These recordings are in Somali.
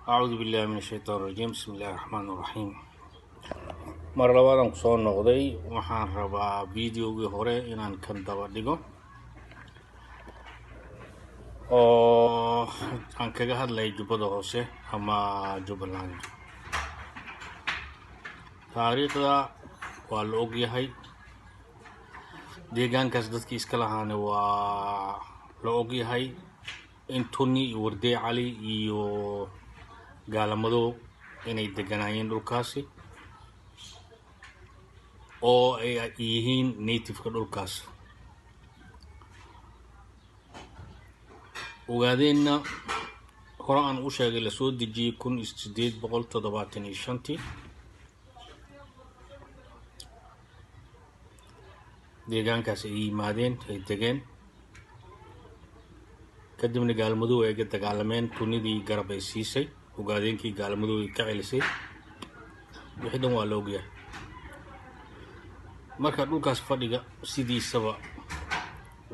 أعوذ بالله من الشيطان الرجيم بسم الله الرحمن الرحيم mar labaadaan ku soo noqday waxaan rabaa videogii hore inaan kan daba dhigo oo aan kaga hadlay jubbada hoose ama Jubbaland taariikhda waa la og yahay deegaankaas dadkii iska lahaana waa la og yahay in Tuni iyo Warday Cali iyo Gaalamado inay deganaayeen dhulkaasi oo ay yihiin native-ka dhulkaas ogaadeenna hore aan u sheegay la soo dejiyay 1875 deegaankaas ay yimaadeen ay degeen kadibna Gaalamado ay ka dagaalameen Tunidii garab ay siisay ogaadeenkii Gaalamado ay ka celisay wixii dhan waa la ogyahay marka dhulkaas fadhiga sidiisaba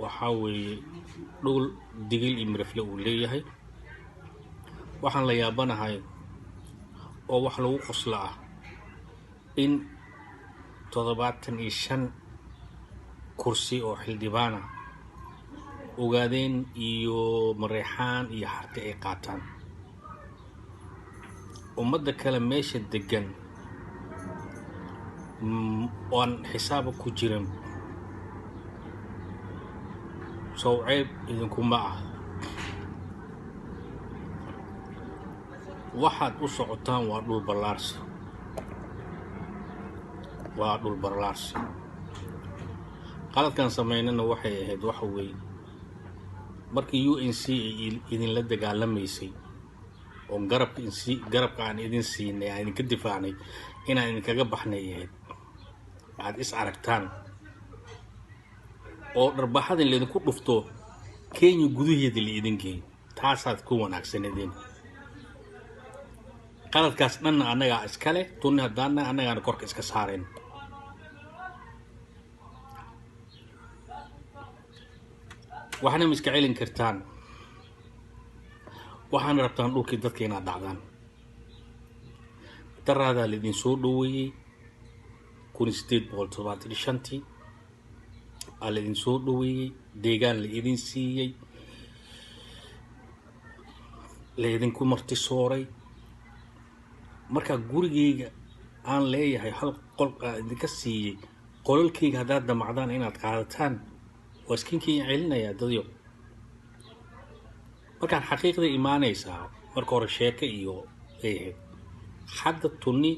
waxa weeye dhul digil iyo mirafle uu leeyahay waxaan la yaabanahay oo wax lagu qosla ah in 75 kursi oo xildhibaana ogaadeen iyo Mareexaan iyo Harti ay qaataan ummadda kale meesha degan وان حسابك كجيرم سو عيب إذنكم معه واحد أسعطان وادو البرلارس قالت كان سميننا وحي هيد وحوي markii UNC idin la dagaalameysay oo garabka aan idin siinay aan ka difaacnay inaan kaga baxnay aad is aragtaan oo darbaxadin leedin ku dhufto Kenya gudaheeda la idin geey taasaad ku wanaagsanadeen qaladkaas dhan anaga iskale Tuni hadana anaga korka iska saareen waxna miska celin kartaan waxaan rabtaan dhulkii dadka inaad dhacdaan daraada la idin soo dhaweeyay 1875 ala idin soo dhaweeyay deegaan la idin siiyay la idin ku marti sooray marka gurigeyga aan leeyahay hal qol idinka siiyay qolalkeyga hadaad damacdaan inaad qaadataan waskinkii celinaya dadyo markaan xaqiiqda iimaanaysaa marka hore sheeka iyo hadda Tuni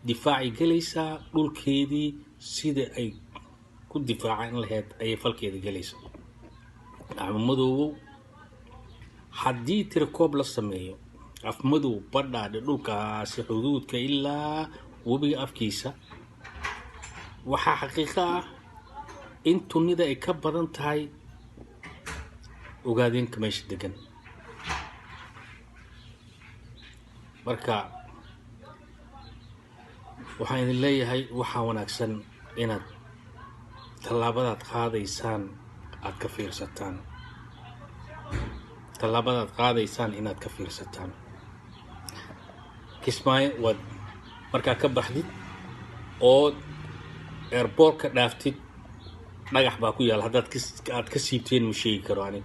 difaaci galaysaa dhulkeedii sida ay ku difaacaan lahayd ay falkeeda galaysaa Axmadow haddii tirkoob la sameeyo Afmadow badhaadhe dhulkaas xuduudka ilaa webiga afkiisa waxa xaqiiqa ah in Tunida ay ka badan tahay ogaadeenka meesha degan marka waxaan idin leeyahay waxa wanaagsan inaad tallaabadaad qaadaysaan aad ka fiirsataan inaad ka fiirsataan Kismaayo wad marka ka baxdid oo airport ka dhaaftid dhagax baa ku yaal hadaad ka siibteen ma sheegi karo ani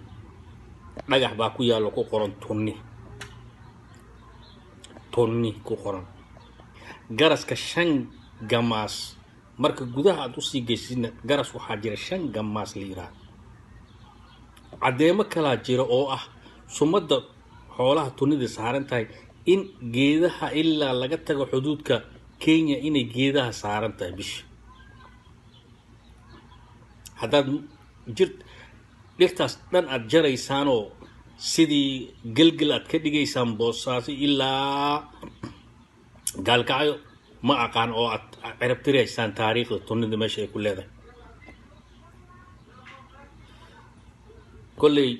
dhagax baa ku yaal ku qoran Tuni ku qoran garaska 5 gamaas marka gudaha aad u sii geysin garas waxa jira 5 gamaas liira cadeemo kala jira oo ah sumada xoolaha Tunida saaran tahay in geedaha ilaa laga tago xuduudka Kenya inay geedaha saaran tahay bish hadaad dhirtaas dhan aad jaraysaan oo sidii galgal aad ka dhigaysaan Boosaaso ilaa Gaalkacyo ma aqaan oo aad cirabtiraysaan taariikhda Tunida meesha ay ku leedahay kolley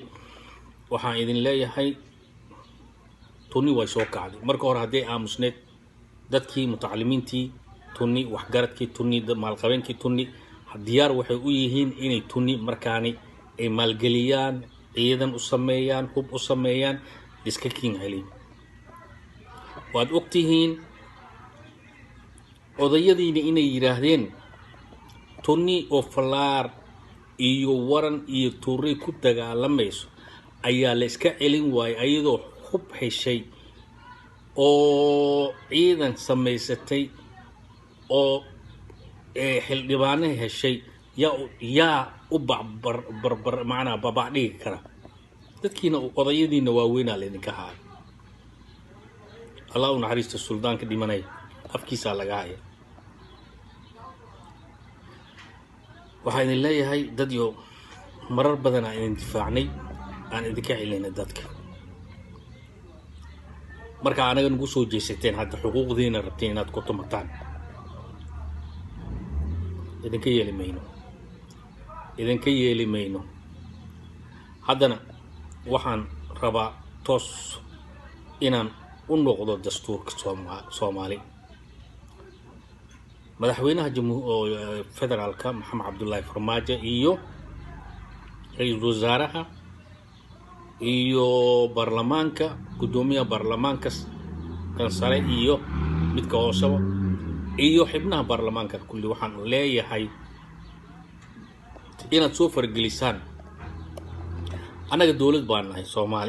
waxaan idin leeyahay Tuni way soo kacday marka hore haddii aamusneed dadkii mutacalimiintii Tuni waxgaradkii Tuni maalqabeenkii Tuni diyaar waxay u yihiin inay Tuni markaani ay maalgeliyaan ciidan u sameeyaan hub u sameeyaan iska kiin helin waad ogtihiin odayadiina inay yiraahdeen tuni oo falaar iyo waran iyo tuuray ku dagaalamayso ayaa la iska celin waayay ayadoo hub heshay oo ciidan samaysatay oo xildhibaano heshay yaa u barbar macnaa babacdhigi kara dadkiina odayadiina waaweynaa laydinka haayo allah u naxariista suldaanka dhimanay afkiisaa laga haya waxaan idin leeyahay dad yo marar badan aan idin difaacnay aan idinka celinay dadka marka anaga nagu soo jeesateen hadda xuquuqdiina rabteen inaad ku tumataan idinka yeeli mayno haddana waxaan rabaa toos inaan u noqdo dastuurka Soomaali madaxweynaha federaalka Maxamed Cabdullaahi Farmaajo iyo ra'iisul wasaaraha iyo baarlamaanka gudoomiyaha baarlamaanka kan sare iyo midka hoose iyo xubnaha baarlamaanka kulli waxaan leeyahay inaad soo fargelisaan anaga dawlad baan nahay Soomaali